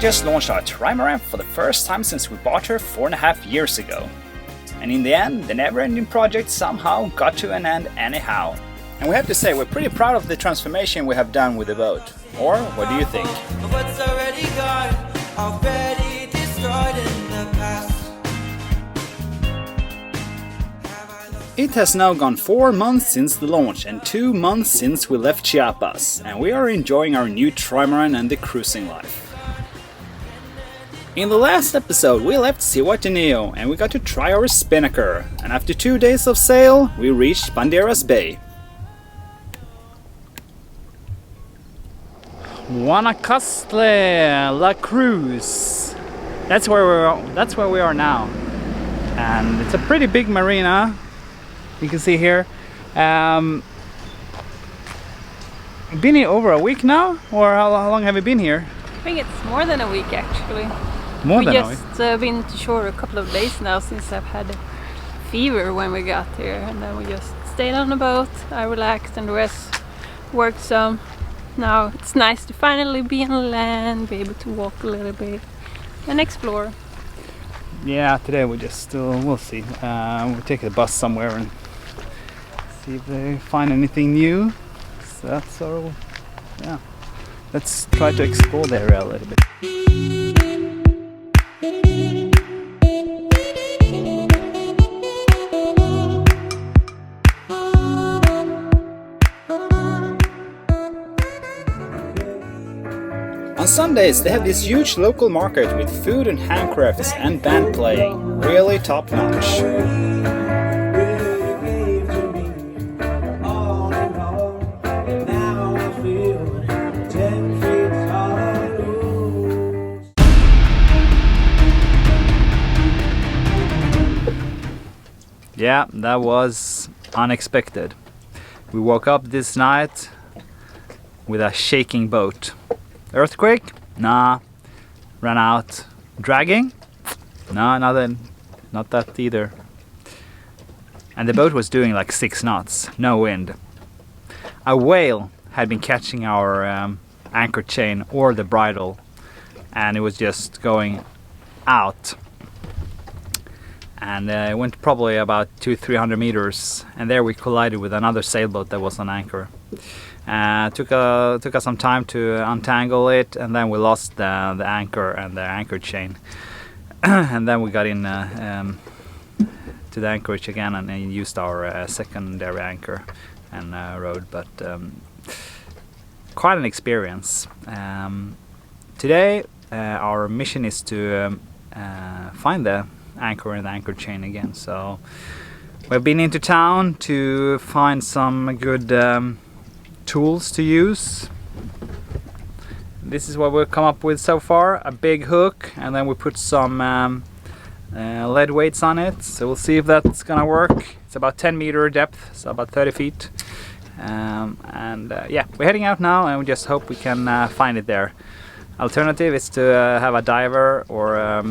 just launched our Trimaran for the first time since we bought her 4.5 years ago. And in the end, the never-ending project somehow got to an end anyhow. And we have to say, we're pretty proud of the transformation we have done with the boat. Or, what do you think? What's already gone, already destroyed in the past. It has now gone 4 months since the launch and 2 months since we left Chiapas, and we are enjoying our new Trimaran and the cruising life. In the last episode we left Zihuatanejo and we got to try our spinnaker, and after 2 days of sail we reached Banderas Bay. Guanacaste La Cruz. That's where we are now, and it's a pretty big marina. You can see here. Been here over a week now, or how long have you been here? I think it's more than a week actually. More than a week? We just been to shore a couple of days now since I've had a fever when we got here, and then we just stayed on the boat. I relaxed and the rest worked some. Now it's nice to finally be on land, be able to walk a little bit and explore. Yeah, today we just we'll see. We'll take a bus somewhere and see if they find anything new. So that's all. Yeah, let's try to explore the area a little bit. On Sundays they have this huge local market with food and handcrafts and band playing. Really top notch. Yeah, that was unexpected. We woke up this night with a shaking boat. Earthquake? Nah. Ran out. Dragging? No, not that either. And the boat was doing like 6 knots, no wind. A whale had been catching our anchor chain or the bridle, and it was just going out. And it went probably about 200-300 meters, and there we collided with another sailboat that was on anchor. Took us some time to untangle it, and then we lost the anchor and the anchor chain. And then we got in to the anchorage again and used our secondary anchor and rode. But quite an experience. Today our mission is to find the anchor and the anchor chain again. So we've been into town to find some good tools to use. This is what we've come up with so far: a big hook, and then we put some lead weights on it, so we'll see if that's gonna work. It's about 10-meter depth, so about 30 feet. Yeah, we're heading out now, and we just hope we can find it there. Alternative is to have a diver or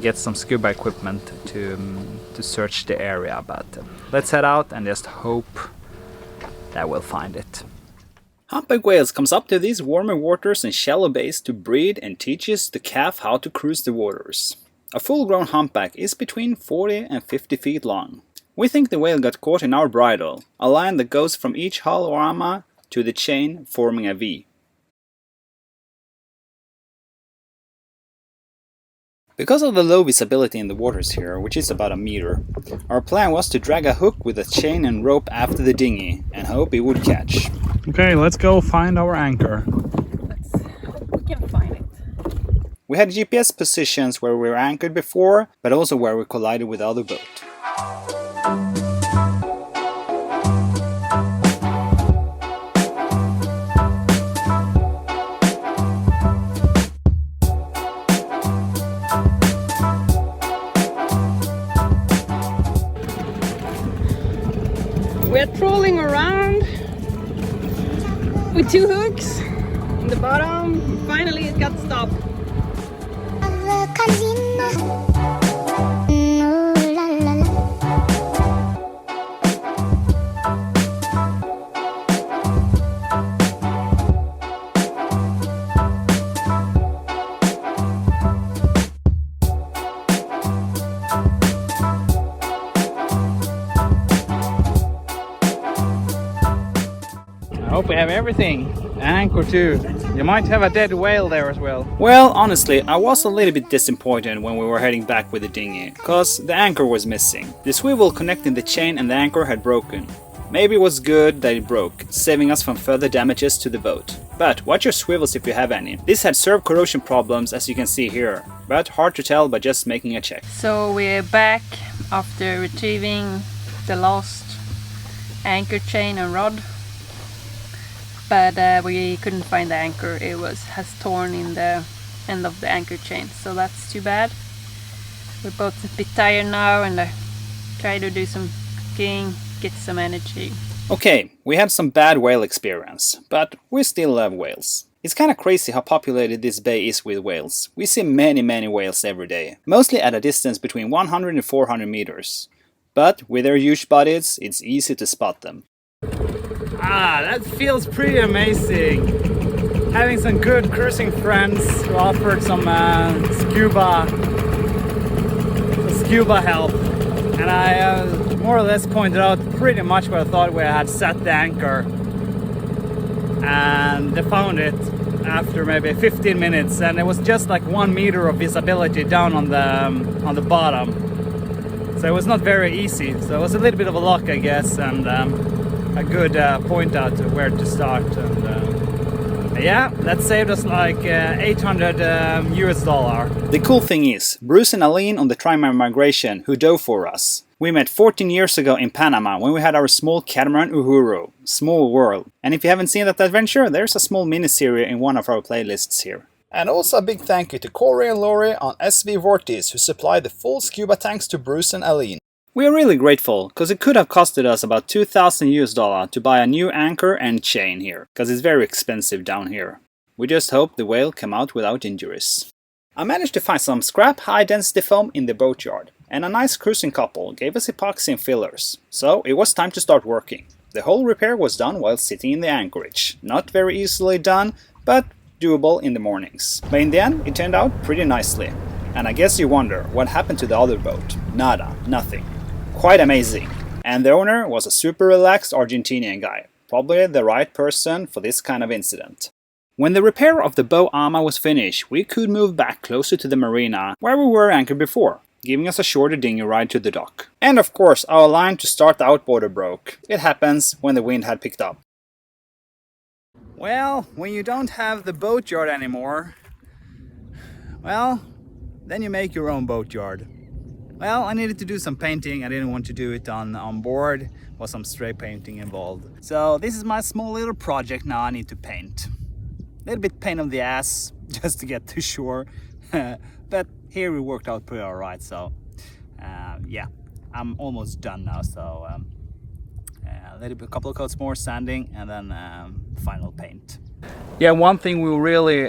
get some scuba equipment to search the area, but let's head out and just hope that we'll find it. Humpback whales comes up to these warmer waters and shallow bays to breed and teaches the calf how to cruise the waters. A full-grown humpback is between 40 and 50 feet long. We think the whale got caught in our bridle, a line that goes from each hull arm to the chain, forming a V. Because of the low visibility in the waters here, which is about a meter, our plan was to drag a hook with a chain and rope after the dinghy and hope it would catch. Okay, let's go find our anchor. We can find it. We had GPS positions where we were anchored before, but also where we collided with the other boat. We're trolling around with 2 hooks in the bottom. Finally it got stopped. Hope we have everything. Anchor too. You might have a dead whale there as well. Well, honestly, I was a little bit disappointed when we were heading back with the dinghy, cause the anchor was missing. The swivel connecting the chain and the anchor had broken. Maybe it was good that it broke, saving us from further damages to the boat. But watch your swivels if you have any. This had served corrosion problems as you can see here, but hard to tell by just making a check. So we're back after retrieving the lost anchor chain and rod. But we couldn't find the anchor. It has torn in the end of the anchor chain, so that's too bad. We're both a bit tired now and I try to do some cooking, get some energy. Okay, we had some bad whale experience, but we still love whales. It's kinda crazy how populated this bay is with whales. We see many whales every day, mostly at a distance between 100 and 400 meters. But with their huge bodies, it's easy to spot them. Ah, that feels pretty amazing. Having some good cruising friends who offered some scuba help. And I more or less pointed out pretty much where I thought we had set the anchor. And they found it after maybe 15 minutes, and it was just like 1 meter of visibility down on the bottom. So it was not very easy. So it was a little bit of a luck, I guess, and a good point out to where to start. And yeah, that saved us like $800 US. The cool thing is, Bruce and Aline on the Trimaran migration who dove for us. We met 14 years ago in Panama when we had our small catamaran Uhuru, Small World. And if you haven't seen that adventure, there's a small mini-series in one of our playlists here. And also a big thank you to Corey and Laurie on SV Vortis who supplied the full scuba tanks to Bruce and Aline. We are really grateful, because it could have costed us about $2,000 US to buy a new anchor and chain here, because it's very expensive down here. We just hope the whale came out without injuries. I managed to find some scrap high-density foam in the boatyard, and a nice cruising couple gave us epoxy and fillers, so it was time to start working. The whole repair was done while sitting in the anchorage. Not very easily done, but doable in the mornings. But in the end, it turned out pretty nicely. And I guess you wonder, what happened to the other boat? Nada, nothing. Quite amazing. And the owner was a super relaxed Argentinian guy, probably the right person for this kind of incident. When the repair of the bow ama was finished, we could move back closer to the marina where we were anchored before, giving us a shorter dinghy ride to the dock. And of course, our line to start the outboarder broke. It happens when the wind had picked up. Well, when you don't have the boatyard anymore, well, then you make your own boatyard. Well, I needed to do some painting. I didn't want to do it on board. There was some stray painting involved. So this is my small little project now I need to paint. A little bit pain on the ass just to get to shore. But here it worked out pretty alright. So yeah, I'm almost done now. So a couple of coats more sanding and then final paint. Yeah, one thing we really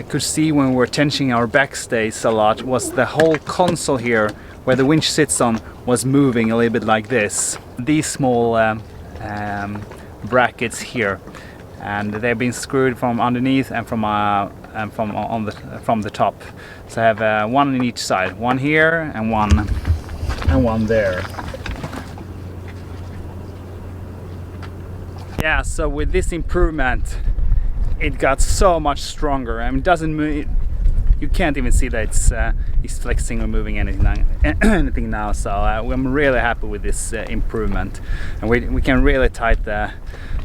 could see when we were tensioning our backstays a lot was the whole console here where the winch sits on was moving a little bit like this. These small brackets here, and they've been screwed from underneath and from the top. So I have one on each side, one here and one there. Yeah, so with this improvement it got so much stronger. I mean, it doesn't move, you can't even see that it's flexing or moving anything now. So I'm really happy with this improvement, and we can really tighten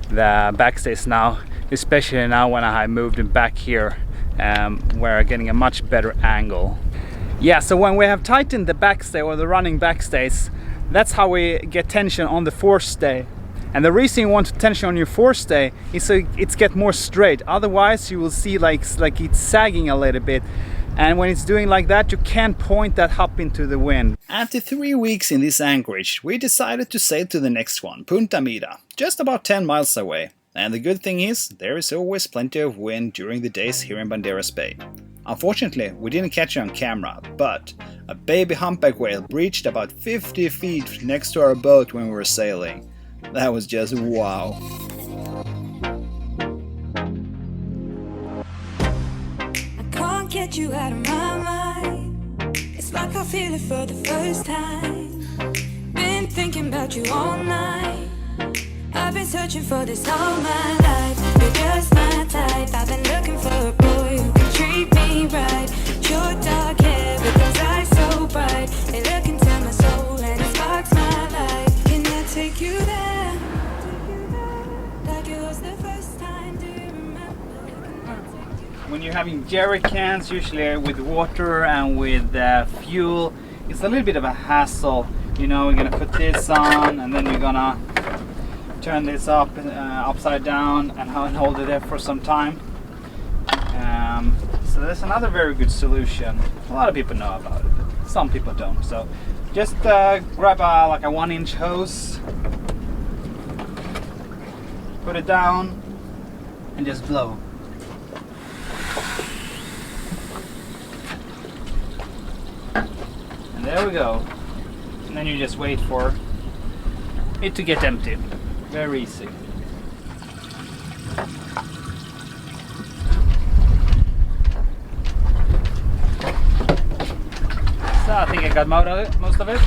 the backstays now, especially now when I moved them back here, where I'm getting a much better angle. Yeah, so when we have tightened the backstay or the running backstays, that's how we get tension on the forestay. And the reason you want tension on your forestay is so it's get more straight. Otherwise you will see like it's sagging a little bit. And when it's doing like that, you can't point that up into the wind. After 3 weeks in this anchorage, we decided to sail to the next one, Punta Mira, just about 10 miles away. And the good thing is, there is always plenty of wind during the days here in Banderas Bay. Unfortunately, we didn't catch it on camera, but a baby humpback whale breached about 50 feet next to our boat when we were sailing. That was just wow. I can't get you out of my mind. It's like I feel it for the first time. Been thinking about you all night. I've I've been searching for this all my life. You're just my type. I've been looking for a boy who can treat me right. Short dark hair with those eyes so bright. They look into my soul and it sparks my life. Can I take you there? Like it was the first time. Do you remember? Can I take you there? When you're having jerry cans, usually with water and with fuel, it's a little bit of a hassle. You know, we're gonna put this on and then you're gonna turn this upside down and hold it there for some time. So that's another very good solution. A lot of people know about it, but some people don't. So just grab like a 1-inch hose, put it down and just blow. And there we go. And then you just wait for it to get empty. Very easy. So I think I got most of it.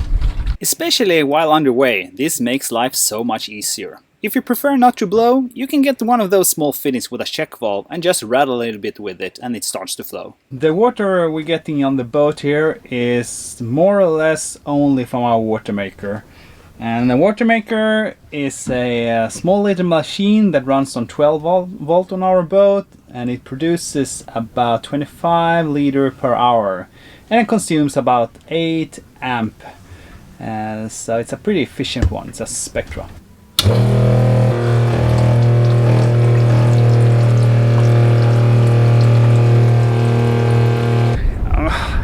Especially while underway, this makes life so much easier. If you prefer not to blow, you can get one of those small fittings with a check valve and just rattle a little bit with it and it starts to flow. The water we're getting on the boat here is more or less only from our water maker. And the water maker is a small little machine that runs on 12 volt on our boat, and it produces about 25 liter per hour and it consumes about 8 amp. So it's a pretty efficient one. It's a Spectra.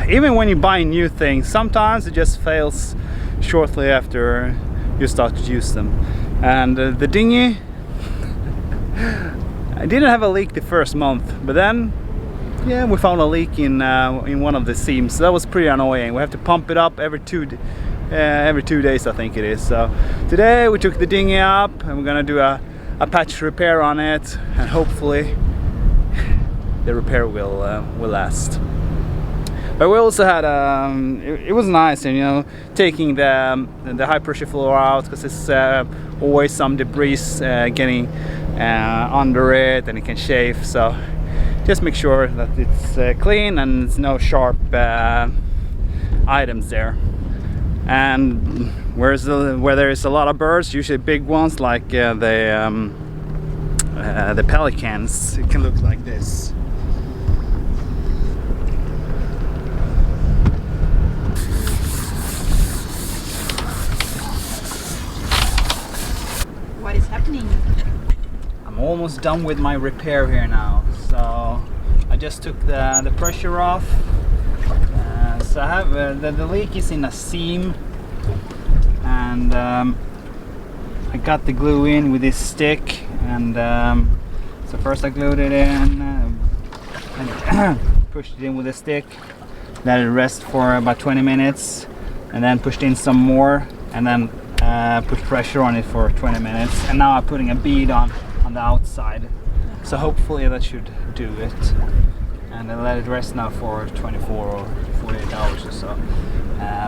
Even when you buy new things, sometimes it just fails shortly after you start to use them. And the dinghy, I didn't have a leak the first month, but then yeah, we found a leak in one of the seams. So that was pretty annoying. We have to pump it up every 2 days, I think it is. So today we took the dinghy up and we're gonna do a patch repair on it, and hopefully the repair will last. But we also had it was nice, and you know, taking the high pressure flow out, because it's always some debris getting under it and it can chafe. So just make sure that it's clean and there's no sharp items there. And where there is a lot of birds, usually big ones like the pelicans, it can look like this. What is happening? I'm almost done with my repair here now. So I just took the pressure off. So I have the leak is in a seam, and I got the glue in with this stick, and so first I glued it in and pushed it in with a stick, let it rest for about 20 minutes, and then pushed in some more, and then put pressure on it for 20 minutes, and now I'm putting a bead on the outside, so hopefully that should do it. And then let it rest now for 24 or 48 hours or so.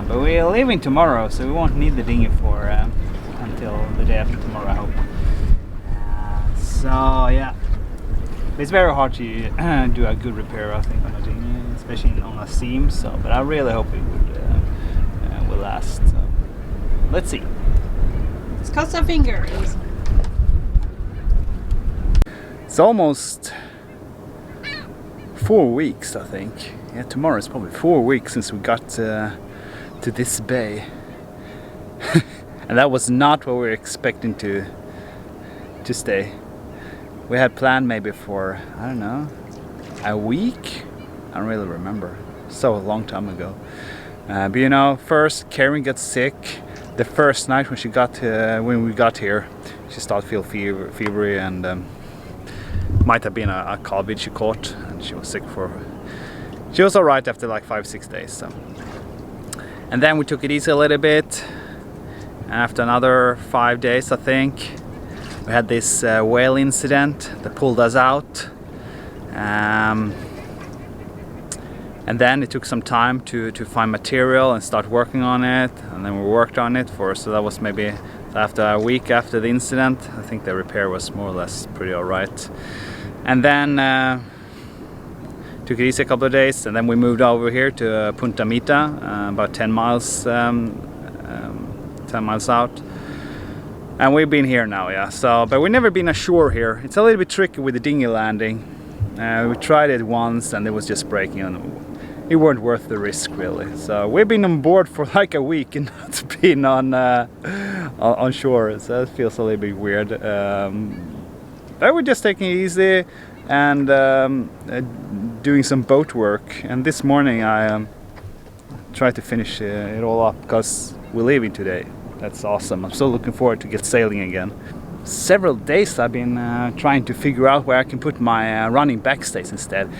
But we're leaving tomorrow, so we won't need the dinghy for until the day after tomorrow, I hope. So yeah, it's very hard to do a good repair, I think, on a dinghy, especially on a seam. So, but I really hope it will last. So, let's see. Let's cross our fingers. It's almost 4 weeks, I think. Yeah, tomorrow is probably 4 weeks since we got to this bay. And that was not what we were expecting to stay. We had planned maybe for, I don't know, a week? I don't really remember. So a long time ago. But you know, first Karen got sick. The first night when we got here, she started to feel fevery, and might have been a COVID she caught, and she was sick she was alright after like 5-6 days. So, and then we took it easy a little bit, and after another 5 days, I think, we had this whale incident that pulled us out, and then it took some time to find material and start working on it, and then we worked on it so that was maybe After a week after the incident, I think the repair was more or less pretty alright. And then took it easy a couple of days, and then we moved over here to Punta Mita, about 10 miles out. And we've been here now, yeah. So, but we've never been ashore here. It's a little bit tricky with the dinghy landing. We tried it once and it was just breaking, and it weren't worth the risk really. So we've been on board for like a week and not been on shore. So it feels a little bit weird. But we're just taking it easy and doing some boat work. And this morning I tried to finish it all up because we're leaving today. That's awesome. I'm so looking forward to get sailing again. Several days I've been trying to figure out where I can put my running backstays instead.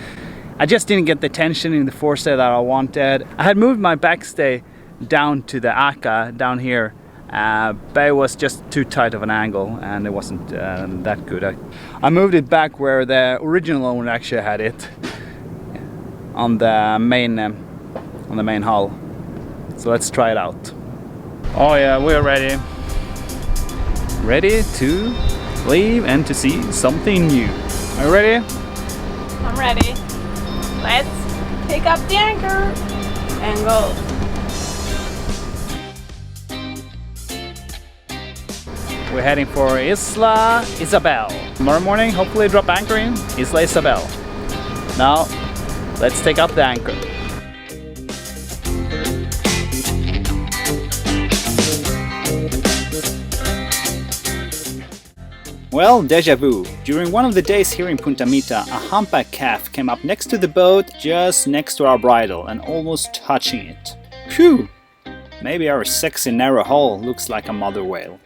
I just didn't get the tension in the forestay that I wanted. I had moved my backstay down to the Aka down here, but it was just too tight of an angle and it wasn't that good. I moved it back where the original owner actually had it, on the main hull. So let's try it out. Oh yeah, we're ready. Ready to leave and to see something new. Are you ready? I'm ready. Let's pick up the anchor and go. We're heading for Isla Isabel. Tomorrow morning, hopefully drop anchor in Isla Isabel. Now, let's take up the anchor. Well, deja vu. During one of the days here in Punta Mita, a humpback calf came up next to the boat, just next to our bridle, and almost touching it. Phew! Maybe our sexy narrow hull looks like a mother whale.